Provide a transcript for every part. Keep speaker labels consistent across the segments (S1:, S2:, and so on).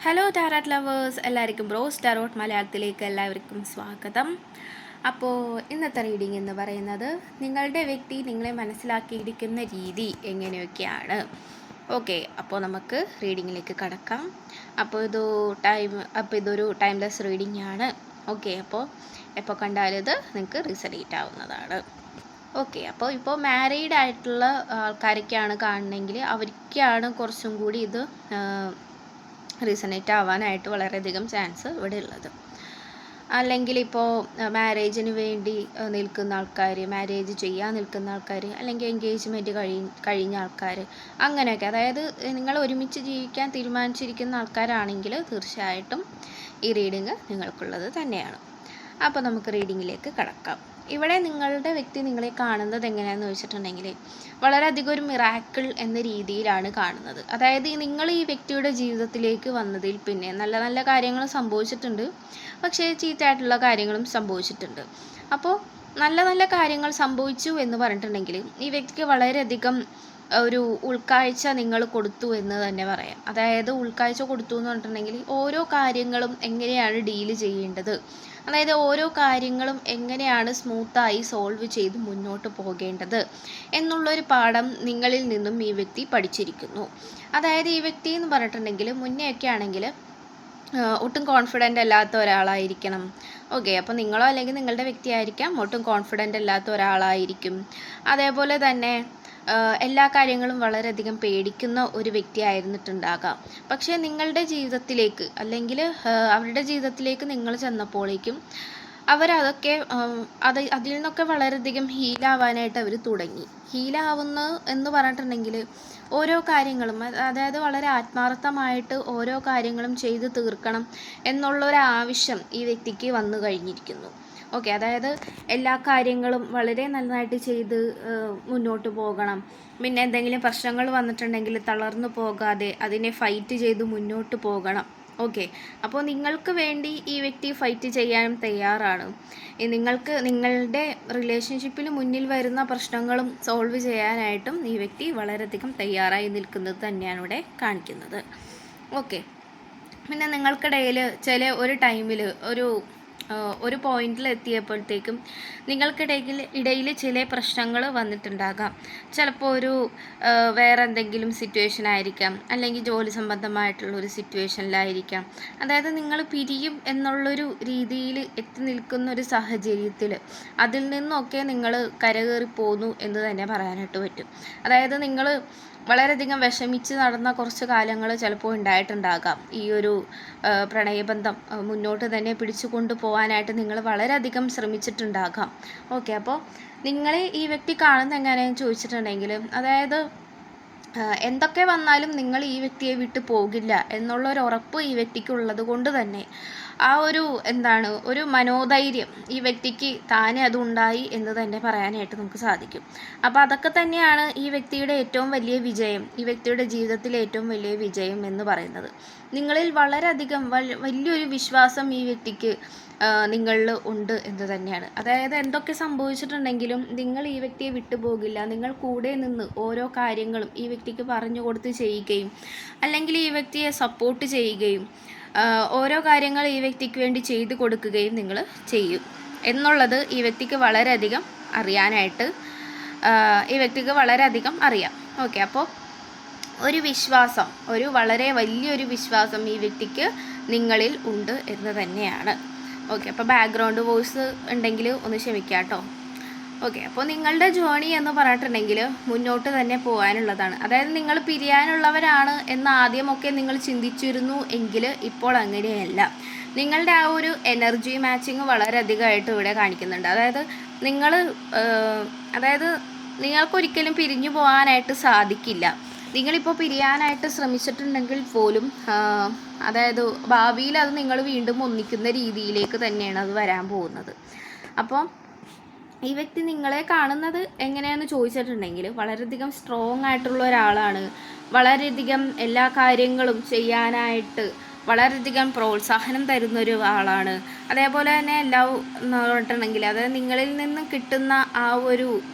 S1: Hello tarot lovers, എല്ലാവർക്കും bros tarot മലയാളത്തിലേക്ക് എല്ലാവർക്കും സ്വാഗതം. അപ്പോൾ ഇന്നത്തെ റീഡിംഗ് എന്ന് പറയുന്നത് നിങ്ങളുടെ വ്യക്തി നിങ്ങളെ മനസ്സിലാക്കിയിരിക്കുന്ന രീതി എങ്ങനെയൊക്കെയാണ്. ഓക്കെ, അപ്പോൾ നമുക്ക് റീഡിങ്ങിലേക്ക് കടക്കാം. അപ്പോൾ ഇതൊരു ടൈംലെസ് റീഡിംഗ് ആണ്. ഓക്കെ, അപ്പോൾ എപ്പോൾ കണ്ടാലും ഇത് നിങ്ങൾക്ക് റീസണേറ്റ് ആവുന്നതാണ്. ഓക്കെ, അപ്പോൾ ഇപ്പോൾ മാരീഡ് ആയിട്ടുള്ള ആൾക്കാരൊക്കെയാണ് കാണണമെങ്കിൽ അവർക്കാണ് കുറച്ചും കൂടി ഇത് റീസണേറ്റ് ആവാനായിട്ട് വളരെയധികം ചാൻസ് ഇവിടെ ഉള്ളത്. അല്ലെങ്കിൽ ഇപ്പോൾ മാരേജിന് വേണ്ടി നിൽക്കുന്ന ആൾക്കാർ, മാരേജ് ചെയ്യാൻ നിൽക്കുന്ന ആൾക്കാർ, അല്ലെങ്കിൽ എൻഗേജ്മെൻറ്റ് കഴിഞ്ഞ ആൾക്കാർ, അങ്ങനെയൊക്കെ, അതായത് നിങ്ങൾ ഒരുമിച്ച് ജീവിക്കാൻ തീരുമാനിച്ചിരിക്കുന്ന ആൾക്കാരാണെങ്കിൽ തീർച്ചയായിട്ടും ഈ റീഡിങ് നിങ്ങൾക്കുള്ളത് തന്നെയാണ്. അപ്പോൾ നമുക്ക് റീഡിങ്ങിലേക്ക് കടക്കാം. ഇവിടെ നിങ്ങളുടെ വ്യക്തി നിങ്ങളെ കാണുന്നത് എങ്ങനെയാണെന്ന് വെച്ചിട്ടുണ്ടെങ്കിൽ വളരെയധികം ഒരു മിറാക്കിൾ എന്ന രീതിയിലാണ് കാണുന്നത്. അതായത് നിങ്ങൾ ഈ വ്യക്തിയുടെ ജീവിതത്തിലേക്ക് വന്നതിൽ പിന്നെ നല്ല നല്ല കാര്യങ്ങൾ സംഭവിച്ചിട്ടുണ്ട്, പക്ഷേ ചീത്തയായിട്ടുള്ള കാര്യങ്ങളും സംഭവിച്ചിട്ടുണ്ട്. അപ്പോൾ നല്ല നല്ല കാര്യങ്ങൾ സംഭവിച്ചു എന്ന് പറഞ്ഞിട്ടുണ്ടെങ്കിൽ ഈ വ്യക്തിക്ക് വളരെയധികം ഒരു ഉൾക്കാഴ്ച നിങ്ങൾ കൊടുത്തു എന്ന് തന്നെ പറയാം. അതായത് ഉൾക്കാഴ്ച കൊടുത്തു എന്ന് പറഞ്ഞിട്ടുണ്ടെങ്കിൽ ഓരോ കാര്യങ്ങളും എങ്ങനെയാണ് ഡീല് ചെയ്യേണ്ടത്, അതായത് ഓരോ കാര്യങ്ങളും എങ്ങനെയാണ് സ്മൂത്തായി സോൾവ് ചെയ്ത് മുന്നോട്ട് പോകേണ്ടത് എന്നുള്ളൊരു പാഠം നിങ്ങളിൽ നിന്നും ഈ വ്യക്തി പഠിച്ചിരിക്കുന്നു. അതായത് ഈ വ്യക്തി എന്ന് പറഞ്ഞിട്ടുണ്ടെങ്കിൽ മുന്നെയൊക്കെ ആണെങ്കിൽ ഒട്ടും കോൺഫിഡൻ്റ് അല്ലാത്ത ഒരാളായിരിക്കണം. ഓക്കെ, അപ്പോൾ നിങ്ങളോ അല്ലെങ്കിൽ നിങ്ങളുടെ വ്യക്തിയായിരിക്കാം ഒട്ടും കോൺഫിഡൻ്റ് അല്ലാത്ത ഒരാളായിരിക്കും. അതേപോലെ തന്നെ എല്ലാ കാര്യങ്ങളും വളരെയധികം പേടിക്കുന്ന ഒരു വ്യക്തി ആയിരുന്നിട്ടുണ്ടാകാം. പക്ഷേ നിങ്ങളുടെ ജീവിതത്തിലേക്ക് അല്ലെങ്കിൽ അവരുടെ ജീവിതത്തിലേക്ക് നിങ്ങൾ ചെന്നപ്പോഴേക്കും അവരതൊക്കെ അതിൽ നിന്നൊക്കെ വളരെയധികം ഹീലാവാനായിട്ട് അവർ തുടങ്ങി. ഹീലാവുന്ന എന്ന് പറഞ്ഞിട്ടുണ്ടെങ്കിൽ ഓരോ കാര്യങ്ങളും, അതായത് വളരെ ആത്മാർത്ഥമായിട്ട് ഓരോ കാര്യങ്ങളും ചെയ്ത് തീർക്കണം എന്നുള്ളൊരാവശ്യം ഈ വ്യക്തിക്ക് വന്നു കഴിഞ്ഞിരിക്കുന്നു. ഓക്കെ, അതായത് എല്ലാ കാര്യങ്ങളും വളരെ നന്നായിട്ട് ചെയ്ത് മുന്നോട്ട് പോകണം. പിന്നെ എന്തെങ്കിലും പ്രശ്നങ്ങൾ വന്നിട്ടുണ്ടെങ്കിൽ തളർന്നു പോകാതെ അതിനെ ഫൈറ്റ് ചെയ്ത് മുന്നോട്ട് പോകണം. ഓക്കെ, അപ്പോൾ നിങ്ങൾക്ക് വേണ്ടി ഈ വ്യക്തി ഫൈറ്റ് ചെയ്യാനും തയ്യാറാണ്. നിങ്ങൾക്ക് നിങ്ങളുടെ റിലേഷൻഷിപ്പിന് മുന്നിൽ വരുന്ന പ്രശ്നങ്ങളും സോൾവ് ചെയ്യാനായിട്ടും ഈ വ്യക്തി വളരെയധികം തയ്യാറായി നിൽക്കുന്നത് തന്നെയാണ് ഇവിടെ കാണിക്കുന്നത്. ഓക്കെ, പിന്നെ നിങ്ങൾക്കിടയിൽ ഒരു ടൈമിൽ ഒരു പോയിന്റിൽ എത്തിയപ്പോഴത്തേക്കും നിങ്ങൾക്കിടയിൽ ചില പ്രശ്നങ്ങൾ വന്നിട്ടുണ്ടാകാം. ചിലപ്പോൾ വേറെ എന്തെങ്കിലും സിറ്റുവേഷൻ ആയിരിക്കാം, അല്ലെങ്കിൽ ജോലി സംബന്ധമായിട്ടുള്ളൊരു സിറ്റുവേഷനിലായിരിക്കാം. അതായത് നിങ്ങൾ പിരിയും എന്നുള്ളൊരു രീതിയിൽ എത്തി നിൽക്കുന്ന ഒരു സാഹചര്യത്തിൽ അതിൽ നിന്നൊക്കെ നിങ്ങൾ കരകയറി പോന്നു എന്ന് തന്നെ പറയാനായിട്ട് പറ്റും. അതായത് നിങ്ങൾ വളരെയധികം വിഷമിച്ച് നടന്ന കുറച്ച് കാലങ്ങൾ ചിലപ്പോൾ ഉണ്ടായിട്ടുണ്ടാകാം. ഈ ഒരു പ്രണയബന്ധം മുന്നോട്ട് തന്നെ പിടിച്ചു കൊണ്ടുപോകാനായിട്ട് നിങ്ങൾ വളരെയധികം ശ്രമിച്ചിട്ടുണ്ടാകാം. ഓക്കെ, അപ്പോൾ നിങ്ങളെ ഈ വ്യക്തി കാണുന്നത് എങ്ങനെയാണെന്ന് ചോദിച്ചിട്ടുണ്ടെങ്കിൽ, അതായത് എന്തൊക്കെ വന്നാലും നിങ്ങൾ ഈ വ്യക്തിയെ വിട്ട് പോകില്ല എന്നുള്ളൊരു ഉറപ്പ് ഈ വ്യക്തിക്കുള്ളത് കൊണ്ട് തന്നെ ഒരു മനോധൈര്യം ഈ വ്യക്തിക്ക് താനെ അതുണ്ടായി എന്ന് തന്നെ പറയാനായിട്ട് നമുക്ക് സാധിക്കും. അപ്പോൾ അതൊക്കെ തന്നെയാണ് ഈ വ്യക്തിയുടെ ഏറ്റവും വലിയ വിജയം, ഈ വ്യക്തിയുടെ ജീവിതത്തിലെ ഏറ്റവും വലിയ വിജയം എന്ന് പറയുന്നത്. നിങ്ങളിൽ വളരെയധികം വലിയൊരു വിശ്വാസം ഈ വ്യക്തിക്ക് നിങ്ങളിൽ ഉണ്ട് എന്ന് തന്നെയാണ്. അതായത് എന്തൊക്കെ സംഭവിച്ചിട്ടുണ്ടെങ്കിലും നിങ്ങൾ ഈ വ്യക്തിയെ വിട്ടുപോകില്ല. നിങ്ങൾ കൂടെ നിന്ന് ഓരോ കാര്യങ്ങളും ഈ വ്യക്തിക്ക് പറഞ്ഞു കൊടുത്ത് ചെയ്യുകയും അല്ലെങ്കിൽ ഈ വ്യക്തിയെ സപ്പോർട്ട് ചെയ്യുകയും ഓരോ കാര്യങ്ങൾ ഈ വ്യക്തിക്ക് വേണ്ടി ചെയ്തു കൊടുക്കുകയും നിങ്ങൾ ചെയ്യും എന്നുള്ളത് ഈ വ്യക്തിക്ക് വളരെയധികം അറിയാം. ഓക്കെ, അപ്പോൾ വളരെ വലിയൊരു വിശ്വാസം ഈ വ്യക്തിക്ക് നിങ്ങളിൽ ഉണ്ട് എന്ന് തന്നെയാണ്. ഓക്കെ, അപ്പോൾ ബാക്ക്ഗ്രൗണ്ട് വോയിസ് ഉണ്ടെങ്കിൽ ഒന്ന് ക്ഷമിക്കാം കേട്ടോ. ഓക്കെ, അപ്പോൾ നിങ്ങളുടെ ജേണി എന്ന് പറഞ്ഞിട്ടുണ്ടെങ്കിൽ മുന്നോട്ട് തന്നെ പോകാനുള്ളതാണ്. അതായത് നിങ്ങൾ പിരിയാനുള്ളവരാണ് എന്ന് ആദ്യമൊക്കെ നിങ്ങൾ ചിന്തിച്ചിരുന്നു എങ്കിൽ ഇപ്പോൾ അങ്ങനെയല്ല. നിങ്ങളുടെ ആ ഒരു എനർജി മാച്ചിങ് വളരെയധികമായിട്ട് ഇവിടെ കാണിക്കുന്നുണ്ട്. അതായത് നിങ്ങൾക്കൊരിക്കലും പിരിഞ്ഞു പോകാനായിട്ട് സാധിക്കില്ല. നിങ്ങളിപ്പോൾ പിരിയാനായിട്ട് ശ്രമിച്ചിട്ടുണ്ടെങ്കിൽ പോലും അതായത് ഭാവിയിൽ അത് നിങ്ങൾ വീണ്ടും ഒന്നിക്കുന്ന രീതിയിലേക്ക് തന്നെയാണ് അത് വരാൻ പോകുന്നത്. അപ്പോൾ ഈ വ്യക്തി നിങ്ങളെ കാണുന്നത് എങ്ങനെയാണെന്ന് ചോദിച്ചിട്ടുണ്ടെങ്കിൽ വളരെയധികം സ്ട്രോങ് ആയിട്ടുള്ള ഒരാളാണ്. വളരെയധികം എല്ലാ കാര്യങ്ങളും ചെയ്യാനായിട്ട് വളരെയധികം പ്രോത്സാഹനം തരുന്ന ഒരു ആളാണ്. അതേപോലെ തന്നെ എന്ന് പറഞ്ഞിട്ടുണ്ടെങ്കിൽ അതായത് നിങ്ങളിൽ നിന്ന് കിട്ടുന്ന ആ ഒരു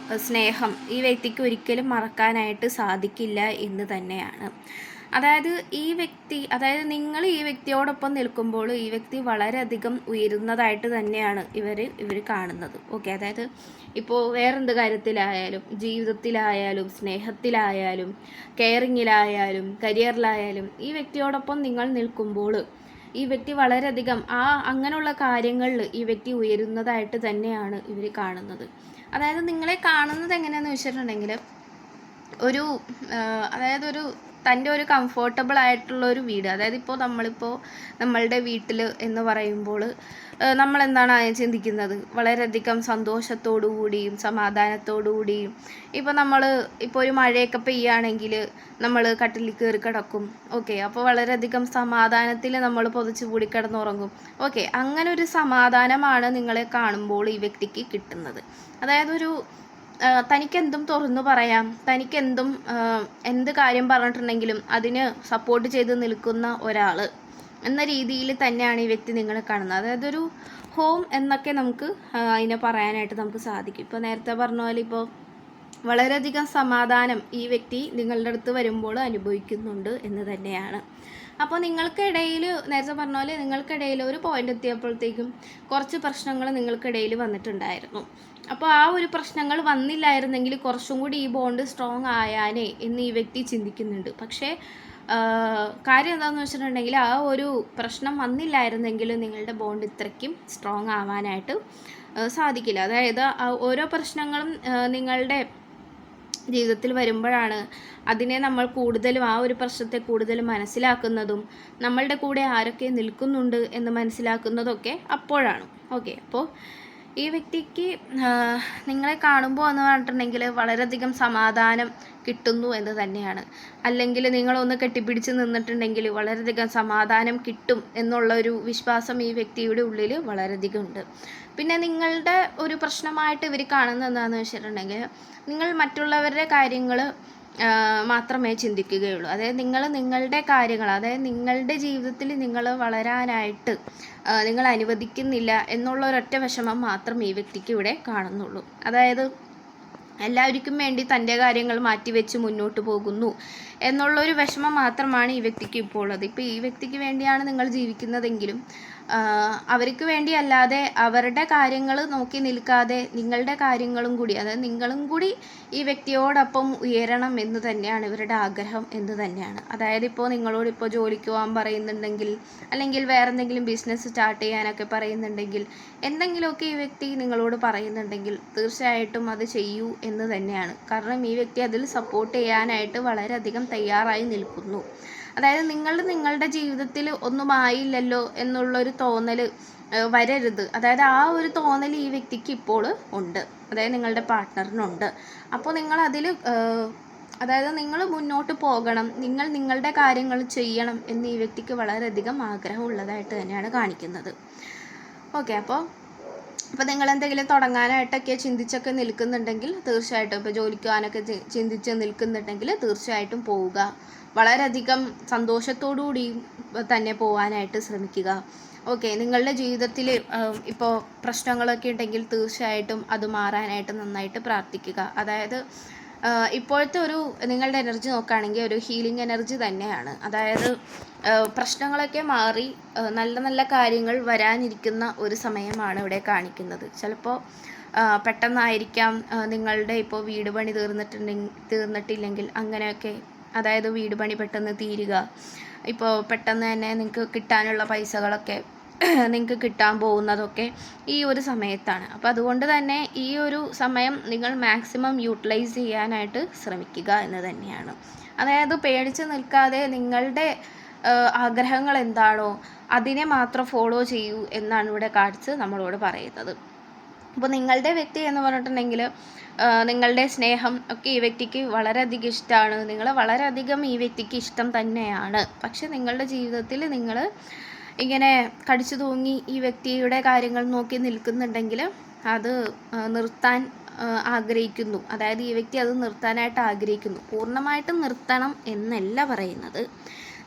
S1: സ്നേഹം ഈ വ്യക്തിക്ക് ഒരിക്കലും മറക്കാനായിട്ട് സാധിക്കില്ല എന്ന് തന്നെയാണ്. അതായത് നിങ്ങൾ ഈ വ്യക്തിയോടൊപ്പം നിൽക്കുമ്പോൾ ഈ വ്യക്തി വളരെയധികം ഉയരുന്നതായിട്ട് തന്നെയാണ് ഇവർ കാണുന്നത്. ഓക്കെ, അതായത് ഇപ്പോൾ വേറെന്ത് കാര്യത്തിലായാലും, ജീവിതത്തിലായാലും, സ്നേഹത്തിലായാലും, കെയറിങ്ങിലായാലും, കരിയറിലായാലും ഈ വ്യക്തിയോടൊപ്പം നിങ്ങൾ നിൽക്കുമ്പോൾ ഈ വ്യക്തി വളരെയധികം അങ്ങനെയുള്ള കാര്യങ്ങളിൽ ഈ വ്യക്തി ഉയരുന്നതായിട്ട് തന്നെയാണ് ഇവർ കാണുന്നത്. അതായത് നിങ്ങളെ കാണുന്നത് എങ്ങനെയാണെന്ന് വെച്ചിട്ടുണ്ടെങ്കിൽ ഒരു തൻ്റെ ഒരു കംഫർട്ടബിൾ ആയിട്ടുള്ള ഒരു വീട്, അതായത് ഇപ്പോൾ നമ്മളുടെ വീട്ടിൽ എന്ന് പറയുമ്പോൾ നമ്മളെന്താണ് ചിന്തിക്കുന്നത്? വളരെയധികം സന്തോഷത്തോടു കൂടിയും സമാധാനത്തോടു കൂടിയും ഇപ്പോൾ ഒരു മഴയൊക്കെ പെയ്യുകയാണെങ്കിൽ നമ്മൾ കട്ടിലിൽ കയറി കിടക്കും. ഓക്കെ, അപ്പോൾ വളരെയധികം സമാധാനത്തിൽ നമ്മൾ പുതച്ച് കൂടി കിടന്നുറങ്ങും. ഓക്കെ, അങ്ങനെ ഒരു സമാധാനമാണ് നിങ്ങളെ കാണുമ്പോൾ ഈ വ്യക്തിക്ക് കിട്ടുന്നത്. അതായത് തനിക്കെന്തും തുറന്നു പറയാം, എന്ത് കാര്യം പറഞ്ഞിട്ടുണ്ടെങ്കിലും അതിന് സപ്പോർട്ട് ചെയ്ത് നിൽക്കുന്ന ഒരാൾ എന്ന രീതിയിൽ തന്നെയാണ് ഈ വ്യക്തി നിങ്ങളെ കാണുന്നത്. അതായത് ഒരു ഹോം എന്നൊക്കെ നമുക്ക് അതിനെ പറയാനായിട്ട് നമുക്ക് സാധിക്കും. ഇപ്പോൾ നേരത്തെ പറഞ്ഞ പോലെ ഇപ്പോൾ വളരെയധികം സമാധാനം ഈ വ്യക്തി നിങ്ങളുടെ അടുത്ത് വരുമ്പോൾ അനുഭവിക്കുന്നുണ്ട് എന്ന് തന്നെയാണ്. അപ്പോൾ നേരത്തെ പറഞ്ഞ പോലെ നിങ്ങൾക്കിടയിൽ ഒരു പോയിന്റ് എത്തിയപ്പോഴത്തേക്കും കുറച്ച് പ്രശ്നങ്ങൾ നിങ്ങൾക്കിടയിൽ വന്നിട്ടുണ്ടായിരുന്നു. അപ്പോൾ ആ ഒരു പ്രശ്നങ്ങൾ വന്നില്ലായിരുന്നെങ്കിൽ കുറച്ചും കൂടി ഈ ബോണ്ട് സ്ട്രോങ് ആയാനേ എന്ന് ഈ വ്യക്തി ചിന്തിക്കുന്നുണ്ട്. പക്ഷേ കാര്യം എന്താണെന്ന് വെച്ചിട്ടുണ്ടെങ്കിൽ ആ ഒരു പ്രശ്നം വന്നില്ലായിരുന്നെങ്കിൽ നിങ്ങളുടെ ബോണ്ട് ഇത്രയ്ക്കും സ്ട്രോങ് ആവാനായിട്ട് സാധിക്കില്ല. അതായത് ഓരോ പ്രശ്നങ്ങളും നിങ്ങളുടെ ജീവിതത്തിൽ വരുമ്പോഴാണ് അതിനെ നമ്മൾ കൂടുതലും ആ ഒരു പ്രശ്നത്തെ കൂടുതലും മനസ്സിലാക്കുന്നതും നമ്മളുടെ കൂടെ ആരൊക്കെ നിൽക്കുന്നുണ്ട് എന്ന് മനസ്സിലാക്കുന്നതൊക്കെ അപ്പോഴാണ്. ഓക്കെ, അപ്പോൾ ഈ വ്യക്തിക്ക് നിങ്ങളെ കാണുമ്പോൾ എന്ന് പറഞ്ഞിട്ടുണ്ടെങ്കിൽ വളരെയധികം സമാധാനം കിട്ടുന്നു എന്ന് തന്നെയാണ്. അല്ലെങ്കിൽ നിങ്ങളൊന്ന് കെട്ടിപ്പിടിച്ച് നിന്നിട്ടുണ്ടെങ്കിൽ വളരെയധികം സമാധാനം കിട്ടും എന്നുള്ളൊരു വിശ്വാസം ഈ വ്യക്തിയുടെ ഉള്ളിൽ വളരെയധികം ഉണ്ട്. പിന്നെ നിങ്ങളുടെ ഒരു പ്രശ്നമായിട്ട് ഇവർ കാണുന്നത് എന്താണെന്ന് വെച്ചിട്ടുണ്ടെങ്കിൽ നിങ്ങൾ മറ്റുള്ളവരുടെ കാര്യങ്ങൾ മാത്രമേ ചിന്തിക്കുകയുള്ളൂ. അതായത് നിങ്ങളുടെ കാര്യങ്ങൾ, അതായത് നിങ്ങളുടെ ജീവിതത്തിൽ നിങ്ങൾ വളരാനായിട്ട് നിങ്ങൾ അനുവദിക്കുന്നില്ല എന്നുള്ള ഒരൊറ്റ വിഷമം മാത്രം ഈ വ്യക്തിക്ക് ഇവിടെ കാണുന്നുള്ളൂ. അതായത് എല്ലാവർക്കും വേണ്ടി തൻ്റെ കാര്യങ്ങൾ മാറ്റിവെച്ച് മുന്നോട്ട് പോകുന്നു എന്നുള്ളൊരു വിഷമം മാത്രമാണ് ഈ വ്യക്തിക്ക് ഇപ്പോൾ ഉള്ളത്. ഇപ്പോൾ ഈ വ്യക്തിക്ക് വേണ്ടിയാണ് നിങ്ങൾ ജീവിക്കുന്നതെങ്കിലും അവർക്ക് വേണ്ടിയല്ലാതെ അവരുടെ കാര്യങ്ങൾ നോക്കി നിൽക്കാതെ നിങ്ങളുടെ കാര്യങ്ങളും കൂടി, അതായത് നിങ്ങളും കൂടി ഈ വ്യക്തിയോടൊപ്പം ഉയരണം എന്ന് തന്നെയാണ് ഇവരുടെ ആഗ്രഹം എന്ന് തന്നെയാണ്. അതായത് ഇപ്പോൾ നിങ്ങളോട് ജോലിക്ക് പോകാൻ പറയുന്നുണ്ടെങ്കിൽ, അല്ലെങ്കിൽ വേറെ എന്തെങ്കിലും ബിസിനസ് സ്റ്റാർട്ട് ചെയ്യാനൊക്കെ പറയുന്നുണ്ടെങ്കിൽ, എന്തെങ്കിലുമൊക്കെ ഈ വ്യക്തി നിങ്ങളോട് പറയുന്നുണ്ടെങ്കിൽ തീർച്ചയായിട്ടും അത് ചെയ്യൂ എന്ന് തന്നെയാണ്. കാരണം ഈ വ്യക്തി അതിൽ സപ്പോർട്ട് ചെയ്യാനായിട്ട് വളരെയധികം തയ്യാറായി നിൽക്കുന്നു. അതായത് നിങ്ങളുടെ ജീവിതത്തിൽ ഒന്നും ആയില്ലല്ലോ എന്നുള്ളൊരു തോന്നൽ വരരുത്. അതായത് ആ ഒരു തോന്നൽ ഈ വ്യക്തിക്ക് ഇപ്പോൾ ഉണ്ട്, അതായത് നിങ്ങളുടെ പാർട്ട്ണറിനുണ്ട്. അപ്പോൾ അതായത് നിങ്ങൾ മുന്നോട്ട് പോകണം, നിങ്ങളുടെ കാര്യങ്ങൾ ചെയ്യണം എന്ന് ഈ വ്യക്തിക്ക് വളരെയധികം ആഗ്രഹമുള്ളതായിട്ട് തന്നെയാണ് കാണിക്കുന്നത്. ഓക്കെ, അപ്പോൾ നിങ്ങൾ എന്തെങ്കിലും തുടങ്ങാനായിട്ടൊക്കെ ചിന്തിച്ചൊക്കെ നിൽക്കുന്നുണ്ടെങ്കിൽ തീർച്ചയായിട്ടും, ഇപ്പോൾ ജോലിക്ക് പോകാനൊക്കെ ചിന്തിച്ച് നിൽക്കുന്നുണ്ടെങ്കിൽ തീർച്ചയായിട്ടും പോവുക. വളരെയധികം സന്തോഷത്തോടുകൂടി തന്നെ പോകാനായിട്ട് ശ്രമിക്കുക. ഓക്കെ, നിങ്ങളുടെ ജീവിതത്തിൽ ഇപ്പോൾ പ്രശ്നങ്ങളൊക്കെ ഉണ്ടെങ്കിൽ തീർച്ചയായിട്ടും അത് മാറാനായിട്ട് നന്നായിട്ട് പ്രാർത്ഥിക്കുക. അതായത് ഇപ്പോഴത്തെ നിങ്ങളുടെ എനർജി നോക്കുകയാണെങ്കിൽ ഒരു ഹീലിംഗ് എനർജി തന്നെയാണ്. അതായത് പ്രശ്നങ്ങളൊക്കെ മാറി നല്ല നല്ല കാര്യങ്ങൾ വരാനിരിക്കുന്ന ഒരു സമയമാണ് ഇവിടെ കാണിക്കുന്നത്. ചിലപ്പോൾ പെട്ടെന്നായിരിക്കാം നിങ്ങളുടെ ഇപ്പോൾ വീട് പണി തീർന്നിട്ടില്ലെങ്കിൽ അങ്ങനെയൊക്കെ, അതായത് വീട് പണി പെട്ടെന്ന് തീരുക, ഇപ്പോൾ പെട്ടെന്ന് തന്നെ നിങ്ങൾക്ക് കിട്ടാനുള്ള പൈസകളൊക്കെ നിങ്ങൾക്ക് കിട്ടാൻ പോകുന്നതൊക്കെ ഈ ഒരു സമയത്താണ്. അപ്പോൾ അതുകൊണ്ട് തന്നെ ഈ ഒരു സമയം നിങ്ങൾ മാക്സിമം യൂട്ടിലൈസ് ചെയ്യാനായിട്ട് ശ്രമിക്കുക എന്ന് തന്നെയാണ്. അതായത് പേടിച്ച് നിൽക്കാതെ നിങ്ങളുടെ ആഗ്രഹങ്ങൾ എന്താണോ അതിനെ മാത്രം ഫോളോ ചെയ്യൂ എന്നാണ് ഇവിടെ കാണിച്ച് നമ്മളോട് പറയുന്നത്. അപ്പോൾ നിങ്ങളുടെ വ്യക്തി എന്ന് പറഞ്ഞിട്ടുണ്ടെങ്കിൽ നിങ്ങളുടെ സ്നേഹം ഒക്കെ ഈ വ്യക്തിക്ക് വളരെയധികം ഇഷ്ടമാണ്, നിങ്ങളെ വളരെയധികം ഈ വ്യക്തിക്ക് ഇഷ്ടം തന്നെയാണ്. പക്ഷെ നിങ്ങളുടെ ജീവിതത്തിൽ നിങ്ങൾ ഇങ്ങനെ കടിച്ചു തൂങ്ങി ഈ വ്യക്തിയുടെ കാര്യങ്ങൾ നോക്കി നിൽക്കുന്നുണ്ടെങ്കിൽ അത് നിർത്താൻ ആഗ്രഹിക്കുന്നു. അതായത് ഈ വ്യക്തി അത് നിർത്താനായിട്ട് ആഗ്രഹിക്കുന്നു. പൂർണ്ണമായിട്ടും നിർത്തണം എന്നല്ല പറയുന്നത്,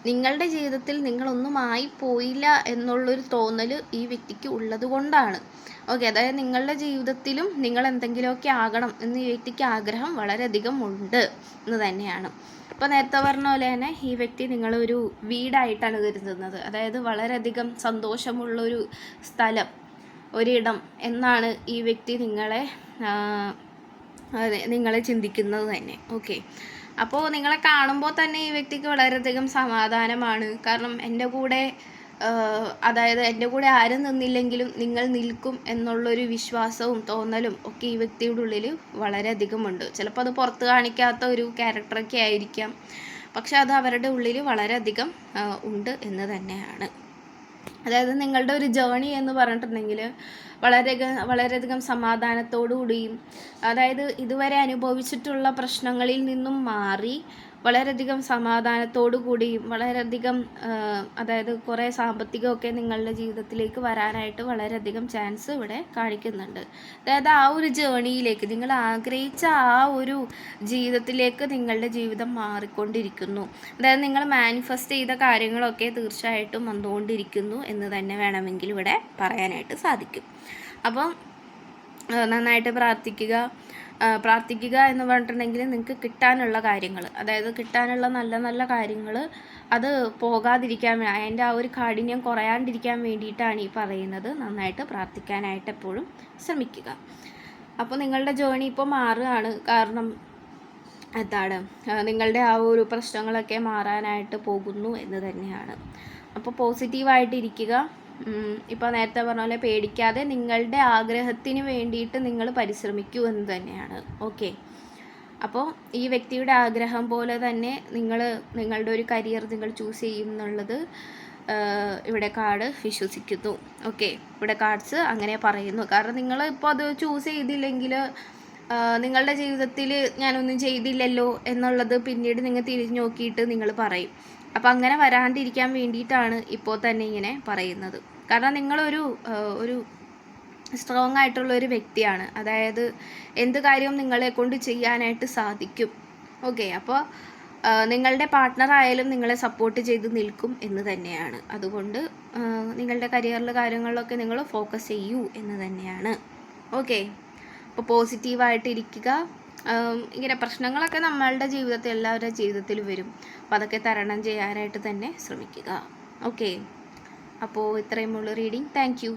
S1: നിങ്ങളുടെ ജീവിതത്തിൽ നിങ്ങളൊന്നും ആയിപ്പോയില്ല എന്നുള്ളൊരു തോന്നൽ ഈ വ്യക്തിക്ക് ഉള്ളത് കൊണ്ടാണ്. ഓക്കെ, അതായത് നിങ്ങളുടെ ജീവിതത്തിലും നിങ്ങൾ എന്തെങ്കിലുമൊക്കെ ആകണം എന്ന് ഈ വ്യക്തിക്ക് ആഗ്രഹം വളരെയധികം ഉണ്ട് എന്ന് തന്നെയാണ്. അപ്പോൾ നേരത്തെ പറഞ്ഞ പോലെ തന്നെ ഈ വ്യക്തി നിങ്ങളൊരു വീടായിട്ടാണ് കരുതുന്നത്. അതായത് വളരെയധികം സന്തോഷമുള്ളൊരു സ്ഥലം, ഒരിടം എന്നാണ് ഈ വ്യക്തി നിങ്ങളെ ചിന്തിക്കുന്നത് തന്നെ. ഓക്കെ, അപ്പോൾ നിങ്ങളെ കാണുമ്പോൾ തന്നെ ഈ വ്യക്തിക്ക് വളരെയധികം സമാധാനമാണ്. കാരണം അതായത് എൻ്റെ കൂടെ ആരും നിന്നില്ലെങ്കിലും നിങ്ങൾ നിൽക്കും എന്നുള്ളൊരു വിശ്വാസവും തോന്നലും ഒക്കെ ഈ വ്യക്തിയുടെ ഉള്ളിൽ വളരെയധികമുണ്ട്. ചിലപ്പോൾ അത് പുറത്ത് കാണിക്കാത്ത ഒരു ക്യാരക്ടറൊക്കെ ആയിരിക്കാം, പക്ഷെ അത് അവരുടെ ഉള്ളിൽ വളരെയധികം ഉണ്ട് എന്ന് തന്നെയാണ്. അതായത് നിങ്ങളുടെ ഒരു ജേണി എന്ന് പറഞ്ഞിട്ടുണ്ടെങ്കിൽ വളരെയധികം സമാധാനത്തോടു കൂടിയും, അതായത് ഇതുവരെ അനുഭവിച്ചിട്ടുള്ള പ്രശ്നങ്ങളിൽ നിന്നും മാറി വളരെയധികം സമാധാനത്തോടു കൂടിയും വളരെയധികം അതായത് കുറേ സാമ്പത്തികമൊക്കെ നിങ്ങളുടെ ജീവിതത്തിലേക്ക് വരാനായിട്ട് വളരെയധികം ചാൻസ് ഇവിടെ കാണിക്കുന്നുണ്ട്. അതായത് ആ ഒരു ജേണിയിലേക്ക്, നിങ്ങൾ ആഗ്രഹിച്ച ആ ഒരു ജീവിതത്തിലേക്ക് നിങ്ങളുടെ ജീവിതം മാറിക്കൊണ്ടിരിക്കുന്നു. അതായത് നിങ്ങൾ മാനിഫെസ്റ്റ് ചെയ്ത കാര്യങ്ങളൊക്കെ തീർച്ചയായിട്ടും വന്നുകൊണ്ടിരിക്കുന്നു എന്ന് തന്നെ വേണമെങ്കിൽ ഇവിടെ പറയാനായിട്ട് സാധിക്കും. അപ്പം നന്നായിട്ട് പ്രാർത്ഥിക്കുക എന്ന് പറഞ്ഞിട്ടുണ്ടെങ്കിൽ നിങ്ങൾക്ക് കിട്ടാനുള്ള കാര്യങ്ങൾ, അതായത് കിട്ടാനുള്ള നല്ല നല്ല കാര്യങ്ങൾ അത് പോകാതിരിക്കാൻ അതിൻ്റെ ആ ഒരു കാഠിന്യം കുറയാണ്ടിരിക്കാൻ വേണ്ടിയിട്ടാണ് ഈ പറയുന്നത്. നന്നായിട്ട് പ്രാർത്ഥിക്കാനായിട്ട് എപ്പോഴും ശ്രമിക്കുക. അപ്പോൾ നിങ്ങളുടെ ജേണി ഇപ്പോൾ മാറുകയാണ്. കാരണം എന്താണ്, നിങ്ങളുടെ ആ ഒരു പ്രശ്നങ്ങളൊക്കെ മാറാനായിട്ട് പോകുന്നു എന്ന് തന്നെയാണ്. അപ്പോൾ പോസിറ്റീവായിട്ടിരിക്കുക. ഇപ്പോൾ നേരത്തെ പറഞ്ഞ പോലെ പേടിക്കാതെ നിങ്ങളുടെ ആഗ്രഹത്തിന് വേണ്ടിയിട്ട് നിങ്ങൾ പരിശ്രമിക്കൂ എന്ന് തന്നെയാണ്. ഓക്കെ, അപ്പോൾ ഈ വ്യക്തിയുടെ ആഗ്രഹം പോലെ തന്നെ നിങ്ങളുടെ ഒരു കരിയർ നിങ്ങൾ ചൂസ് ചെയ്യും എന്നുള്ളത് ഇവിടെ കാർഡ് വിശ്വസിക്കുന്നു. ഓക്കെ, ഇവിടെ കാർഡ്സ് അങ്ങനെ പറയുന്നു. കാരണം നിങ്ങൾ ഇപ്പോൾ അത് ചൂസ് ചെയ്തില്ലെങ്കിൽ നിങ്ങളുടെ ജീവിതത്തിൽ ഞാനൊന്നും ചെയ്തില്ലല്ലോ എന്നുള്ളത് പിന്നീട് നിങ്ങൾ തിരിഞ്ഞു നോക്കിയിട്ട് നിങ്ങൾ പറയും. അപ്പം അങ്ങനെ വരാണ്ടിരിക്കാൻ വേണ്ടിയിട്ടാണ് ഇപ്പോൾ തന്നെ ഇങ്ങനെ പറയുന്നത്. കാരണം നിങ്ങളൊരു സ്ട്രോങ് ആയിട്ടുള്ള ഒരു വ്യക്തിയാണ്. അതായത് എന്ത് കാര്യവും നിങ്ങളെ കൊണ്ട് ചെയ്യാനായിട്ട് സാധിക്കും. ഓക്കെ, അപ്പോൾ നിങ്ങളുടെ പാർട്ട്ണർ ആയാലും നിങ്ങളെ സപ്പോർട്ട് ചെയ്ത് നിൽക്കും എന്ന് തന്നെയാണ്. അതുകൊണ്ട് നിങ്ങളുടെ കരിയറിലെ കാര്യങ്ങളിലൊക്കെ നിങ്ങൾ ഫോക്കസ് ചെയ്യൂ എന്ന് തന്നെയാണ്. ഓക്കെ, അപ്പോൾ പോസിറ്റീവായിട്ടിരിക്കുക. ഇങ്ങനെ പ്രശ്നങ്ങളൊക്കെ നമ്മളുടെ ജീവിതത്തിൽ, എല്ലാവരുടെ ജീവിതത്തിൽ വരും. അപ്പോൾ അതൊക്കെ തരണം ചെയ്യാനായിട്ട് തന്നെ ശ്രമിക്കുക. ഓക്കെ, അപ്പോൾ ഇത്രയുമുള്ള റീഡിങ്. Thank you.